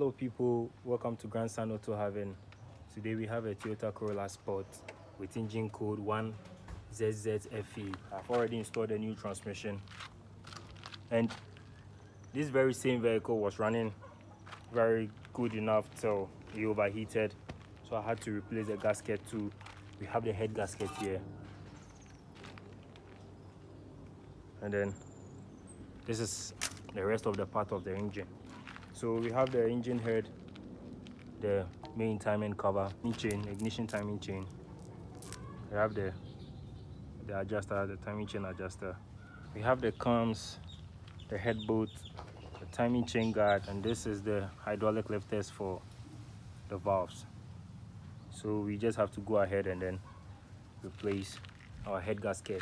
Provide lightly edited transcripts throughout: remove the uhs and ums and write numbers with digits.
Hello people, welcome to Grandson Auto Haven. Today we have a Toyota Corolla Sport with engine code 1ZZ-FE. I've already installed a new transmission, and this very same vehicle was running very good enough till it overheated, so I had to replace the gasket too. We have the head gasket here, and then this is the rest of the part of the engine. So we have the engine head, the main timing cover, ignition timing chain. We have the adjuster, the timing chain adjuster. We have the cams, the head bolt, the timing chain guard, and this is the hydraulic lifters for the valves. So we just have to go ahead and then replace our head gasket,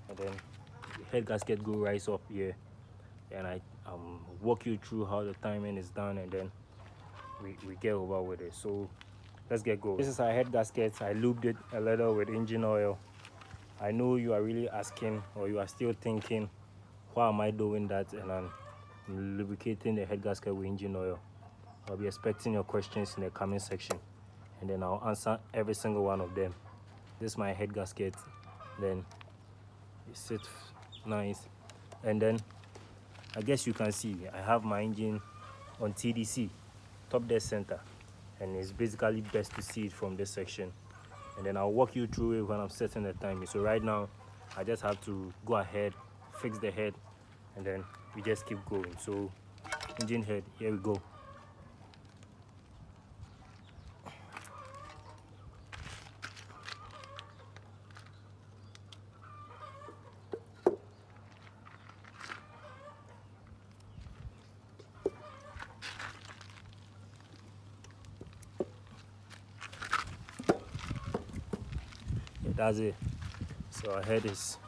and then the head gasket go rise up here, and I walk you through how the timing is done, and then we get over with it. So let's get going. This is our head gasket. I lubed it a little with engine oil. I know you are really asking, or you are still thinking, why am I doing that? And I'm lubricating the head gasket with engine oil. I'll be expecting your questions in the comment section, and then I'll answer every single one of them. This is my head gasket. Then it sits nice, and then I guess you can see I have my engine on TDC, top dead center, and it's basically best to see it from this section, and then I'll walk you through it when I'm setting the timing. So right now I just have to go ahead, fix the head, and then we just keep going. So engine head, here we go. Yeah, that's it. So our head is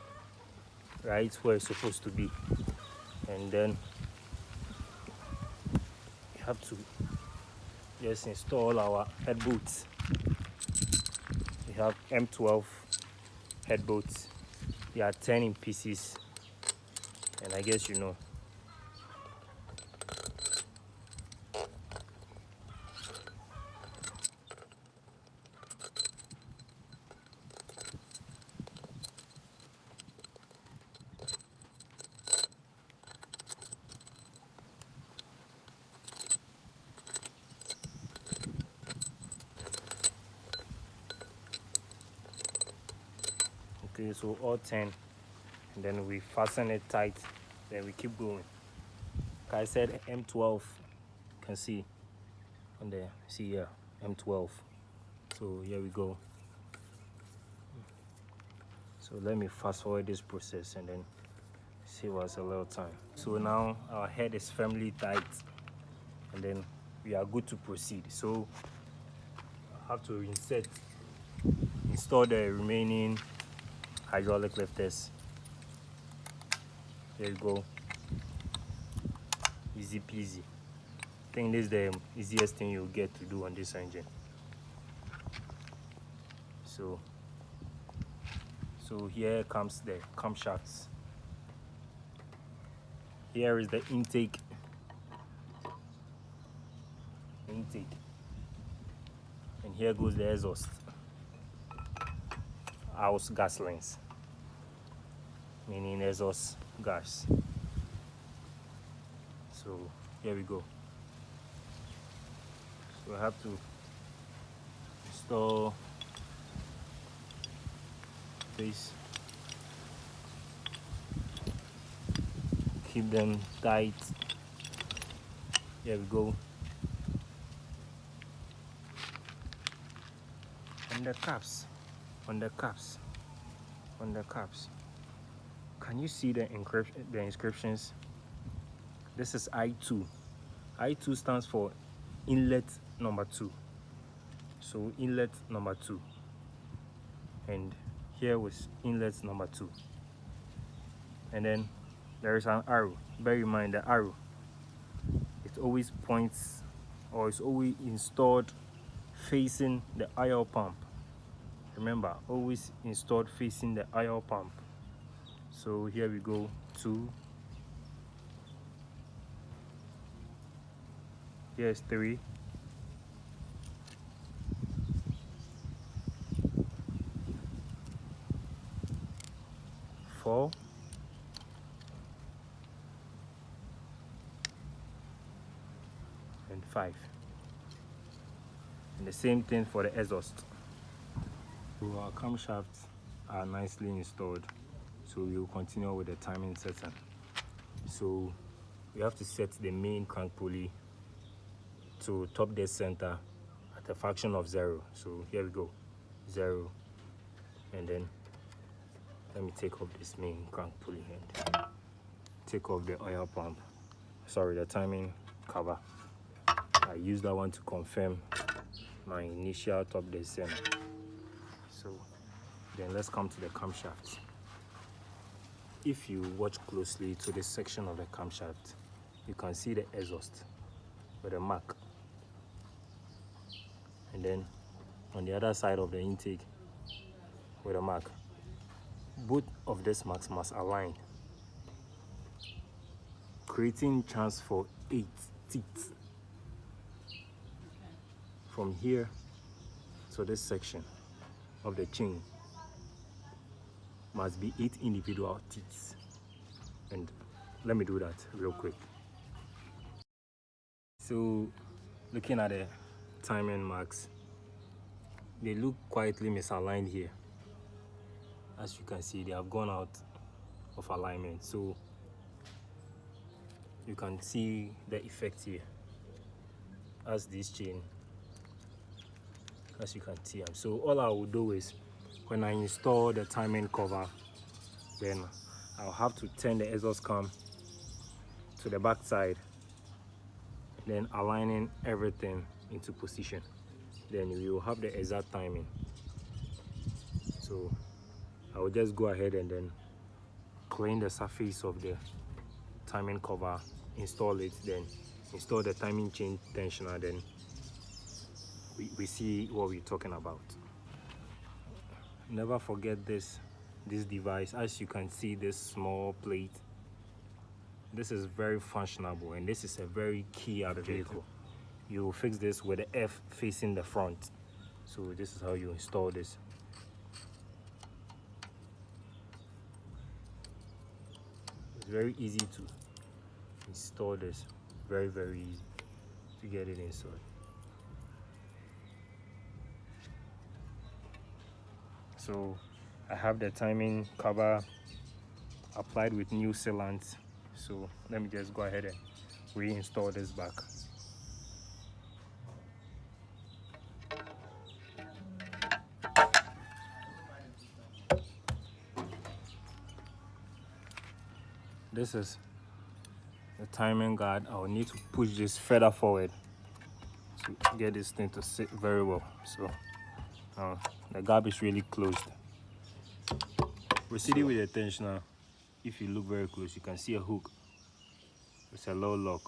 right where it's supposed to be, and then we have to just install our head bolts. We have M12 head bolts. They are 10 in pieces, and I guess you know. Okay, so all 10, and then we fasten it tight, then we keep going. Like I said, M12, you can see on there, see here, M12. So here we go. So let me fast forward this process and then save us a little time. So now our head is firmly tight, and then we are good to proceed. So I have to install the remaining hydraulic lifters. There you go. Easy peasy. I think this is the easiest thing you'll get to do on this engine. So here comes the camshafts. Here is the intake, and here goes the exhaust, house gas lines, meaning exhaust gas. So here we go. So I have to install this, keep them tight. Here we go. And on the caps, can you see the inscriptions? This is I2. I2 stands for inlet number 2. So inlet number 2, and here was inlet number 2, and then there is an arrow. Bear in mind the arrow, it always points, or it's always installed facing the oil pump. Remember, always installed facing the oil pump. So here we go, 2, Here's 3, 4, and 5. And the same thing for the exhaust. So our camshafts are nicely installed, so we will continue with the timing setting. So we have to set the main crank pulley to top dead center at a fraction of 0. So here we go, 0, and then let me take off this main crank pulley and take off the oil pump, sorry, the timing cover. I use that one to confirm my initial top dead center. So then let's come to the camshaft. If you watch closely to this section of the camshaft, you can see the exhaust with a mark, and then on the other side of the intake with a mark. Both of these marks must align, creating chance for 8 teeth from here to this section of the chain. Must be 8 individual teeth, and let me do that real quick. So looking at the timing marks, they look quietly misaligned here. As you can see, they have gone out of alignment, so you can see the effect here as this chain, as you can see. So all I will do is, when I install the timing cover, then I'll have to turn the exhaust cam to the back side, then aligning everything into position. Then we will have the exact timing. So I will just go ahead and then clean the surface of the timing cover, install it, then install the timing chain tensioner, then we see what we're talking about. Never forget this device. As you can see, this small plate, this is very functionable, and this is a very key at the vehicle. You fix this with the F facing the front. So this is how you install this. It's very easy to install this, very easy to get it installed. So I have the timing cover applied with new sealant. So let me just go ahead and reinstall this back. This is the timing guard. I will need to push this further forward to get this thing to sit very well. So the gap is really closed. Proceeding with the tensioner, if you look very close, you can see a hook. It's a low lock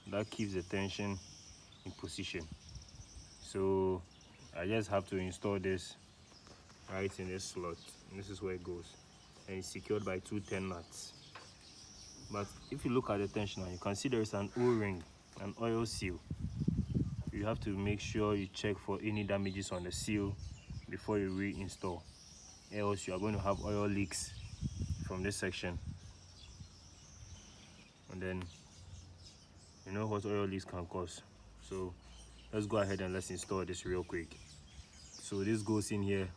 that keeps the tension in position. So I just have to install this right in this slot, and this is where it goes, and it's secured by 2 10 nuts. But if you look at the tensioner, you can see there is an O-ring, an oil seal. You have to make sure you check for any damages on the seal before you reinstall, else you are going to have oil leaks from this section, and then you know what oil leaks can cause. So let's go ahead and let's install this real quick. So this goes in here.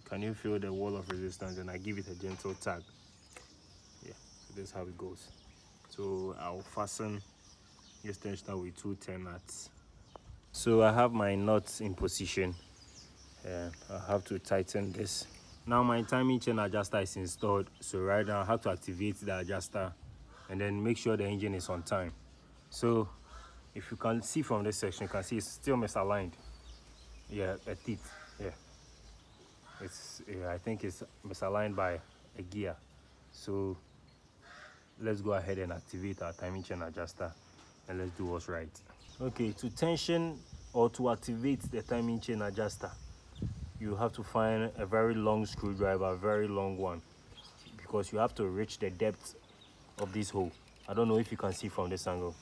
Can you feel the wall of resistance? And I give it a gentle tug. Yeah, so this is how it goes. So I'll fasten this tensioner with 2 10 nuts. So I have my nuts in position, and I have to tighten this. Now my timing chain adjuster is installed, so right now I have to activate the adjuster and then make sure the engine is on time. So if you can see from this section, you can see it's still misaligned. Yeah, a teeth. Yeah, I think it's misaligned by a gear. So let's go ahead and activate our timing chain adjuster, and let's do what's right. Okay, to tension or to activate the timing chain adjuster, you have to find a very long screwdriver, a very long one, because you have to reach the depth of this hole. I don't know if you can see from this angle.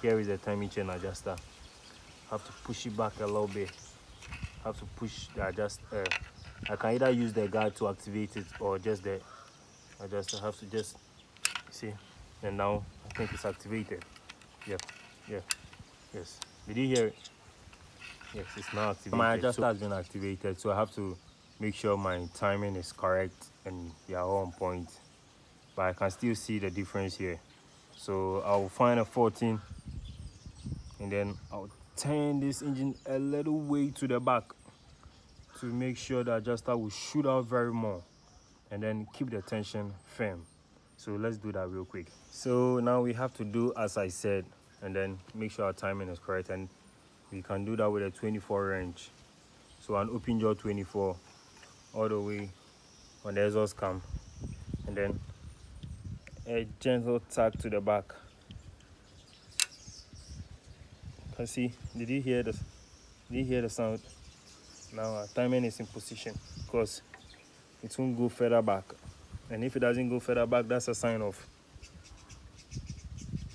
Here is the timing chain adjuster. Have to push it back a little bit. Have to push the adjuster. I can either use the guard to activate it or just the adjuster. Have to just see, and now I think it's activated. Yep, yeah, yes. Did you hear it? Yes, it's now activated. My adjuster has been activated, so I have to make sure my timing is correct and they are all on point. But I can still see the difference here. So I'll find a 14 and then I'll turn this engine a little way to the back to make sure the adjuster will shoot out very more, and then keep the tension firm. So let's do that real quick. So now we have to do as I said, and then make sure our timing is correct, and we can do that with a 24 range. So an open jaw 24 all the way on the exhaust cam, and then a gentle tag to the back. Can see, did you hear this? Did you hear the sound? Now our timing is in position because it won't go further back, and if it doesn't go further back, that's a sign of,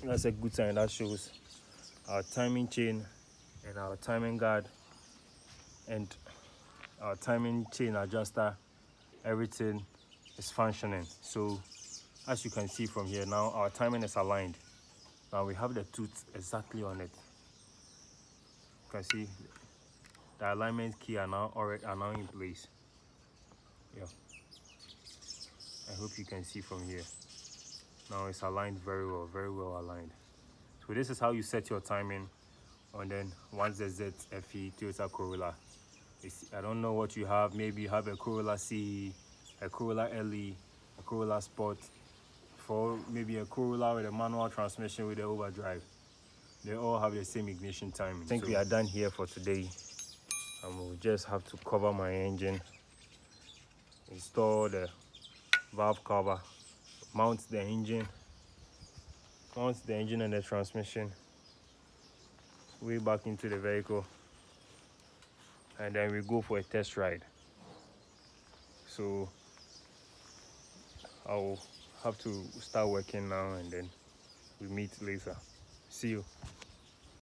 that's a good sign. That shows our timing chain and our timing guard and our timing chain adjuster, everything is functioning. So as you can see from here, now our timing is aligned. Now we have the tooth exactly on it. You can see the alignment key are now in place. Yeah, I hope you can see from here. Now it's aligned very well aligned. So this is how you set your timing on then 1ZZ-FE Toyota Corolla. I don't know what you have. Maybe you have a Corolla CE, a Corolla LE, a Corolla Sport, for maybe a Corolla with a manual transmission with the overdrive. They all have the same ignition timing. I think we are done here for today. And we'll just have to cover my engine, install the valve cover, mount the engine and the transmission way back into the vehicle, and then we go for a test ride. So I'll have to start working now, and then we meet later. See you.